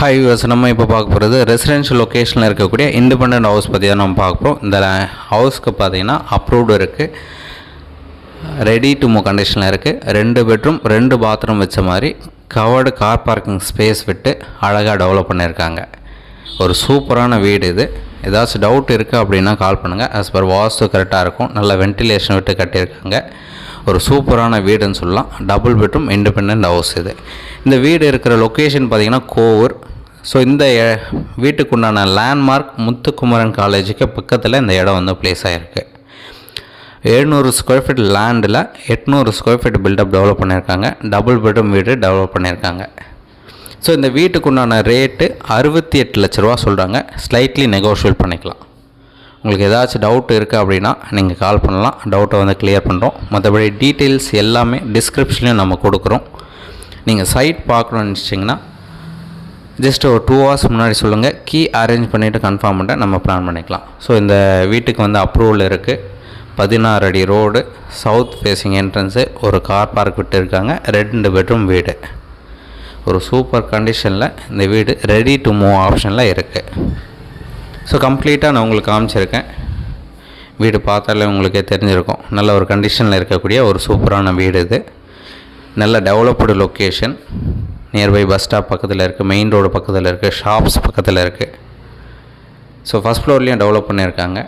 Hi viewers, நம்ம இப்போ பார்க்க போகிறது ரெசிடென்ஷியல் லொக்கேஷனில் இருக்கக்கூடிய இண்டிபெண்டன்ட் ஹவுஸ் பற்றி தான் நம்ம பார்க்க போகிறோம். இந்த ஹவுஸ்க்கு பார்த்தீங்கன்னா அப்ரூவ்டு இருக்குது, ரெடி டு மூவ் கண்டிஷனில் இருக்குது. 2 பெட்ரூம் 2 பாத்ரூம் வச்ச மாதிரி கவர்டு கார் பார்க்கிங் ஸ்பேஸ் விட்டு அழகாக டெவலப் பண்ணியிருக்காங்க. ஒரு சூப்பரான வீடு இது. ஏதாச்சும் டவுட் இருக்குது அப்படின்னா கால் பண்ணுங்கள். ஆஸ் பர் வாஸ்து கரெக்டாக இருக்கும். நல்ல வென்டிலேஷன் விட்டு கட்டியிருக்காங்க. ஒரு சூப்பரான வீடுன்னு சொல்லலாம். டபுள் பெட்ரூம் இண்டிபெண்டன்ட் ஹவுஸ் இது. இந்த வீடு இருக்கிற லொக்கேஷன் பார்த்திங்கன்னா கோவூர். ஸோ இந்த வீட்டுக்கு உண்டான லேண்ட்மார்க் முத்துக்குமரன் காலேஜுக்கு பக்கத்தில் இந்த இடம் வந்து பிளேஸ் ஆகிருக்கு. 700 ஸ்கொயர் ஃபீட் லேண்டில் 800 ஸ்கொயர் ஃபீட் பில்டப் டெவலப் பண்ணியிருக்காங்க. டபுள் பெட்ரூம் வீடு டெவலப் பண்ணியிருக்காங்க. ஸோ இந்த வீட்டுக்கு உண்டான ரேட்டு 68 லட்ச ரூபா சொல்கிறாங்க. ஸ்லைட்லி நெகோஷியேட் பண்ணிக்கலாம். உங்களுக்கு ஏதாச்சும் டவுட் இருக்குது அப்படின்னா நீங்கள் கால் பண்ணலாம். டவுட்டை வந்து கிளியர் பண்ணுறோம். மற்றபடி டீட்டெயில்ஸ் எல்லாமே டிஸ்கிரிப்ஷன்லையும் நம்ம கொடுக்குறோம். நீங்கள் சைட் பார்க்கணுன்னு நினச்சிங்கன்னா ஜஸ்ட் ஒரு 2 hours முன்னாடி சொல்லுங்கள். கீ அரேஞ்ச் பண்ணிவிட்டு கன்ஃபார்ம் பண்ணிட்டு நம்ம பிளான் பண்ணிக்கலாம். ஸோ இந்த வீட்டுக்கு வந்து அப்ரூவல் இருக்குது. 16 அடி ரோடு, சவுத் ஃபேஸிங் என்ட்ரன்ஸு, ஒரு கார் பார்க் விட்டு இருக்காங்க. 2 பெட்ரூம் வீடு. ஒரு சூப்பர் கண்டிஷனில் இந்த வீடு ரெடி டு மூவ் ஆப்ஷனில் இருக்குது. ஸோ கம்ப்ளீட்டாக நான் உங்களுக்கு காமிச்சிருக்கேன். வீடு பார்த்தாலே உங்களுக்கே தெரிஞ்சிருக்கும். நல்ல ஒரு கண்டிஷனில் இருக்கக்கூடிய ஒரு சூப்பரான வீடு இது. நல்ல developed location. Nearby bus stop பக்கத்தில் இருக்குது, மெயின் ரோடு பக்கத்தில் இருக்குது, ஷாப்ஸ் பக்கத்தில் இருக்குது. ஸோ ஃபஸ்ட் ஃப்ளோர்லேயும் டெவலப் பண்ணியிருக்காங்க.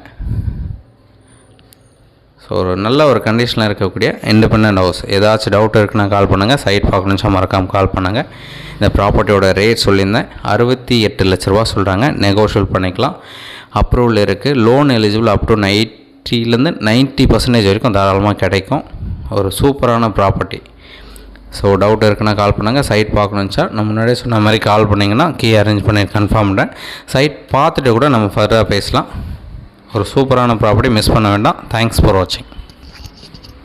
ஸோ ஒரு நல்ல ஒரு கண்டிஷனில் இருக்கக்கூடிய இண்டிபெண்டன்ட் ஹவுஸ். ஏதாச்சும் டவுட் இருக்குன்னா கால் பண்ணுங்கள். சைட் பார்க்கணுன்னு மறக்காமல் கால் பண்ணுங்கள். இந்த ப்ராப்பர்ட்டியோட ரேட் சொல்லியிருந்தேன். 68 லட்ச ரூபா சொல்கிறாங்க. நெகோஷியேட் பண்ணிக்கலாம். அப்ரூவல் இருக்குது. லோன் எலிஜிபிள் அப் டு 80% 90% வரைக்கும் தாராளமாக கிடைக்கும். ஒரு சூப்பரான ப்ராப்பர்ட்டி. ஸோ டவுட் இருக்குன்னா கால் பண்ணுங்கள். சைட் பார்க்கணுன்னு சார் நான் முன்னாடியே சொன்ன மாதிரி கால் பண்ணிங்கன்னா கீ அரேஞ்ச் பண்ணி கன்ஃபார்ம் பண்ணுறேன். சைட் பார்த்துட்டு கூட நம்ம ஃபர்தராக பேசலாம். ஒரு சூப்பரான ப்ராப்பர்ட்டி, மிஸ் பண்ண வேண்டாம். தேங்க்ஸ் ஃபார் வாட்சிங்.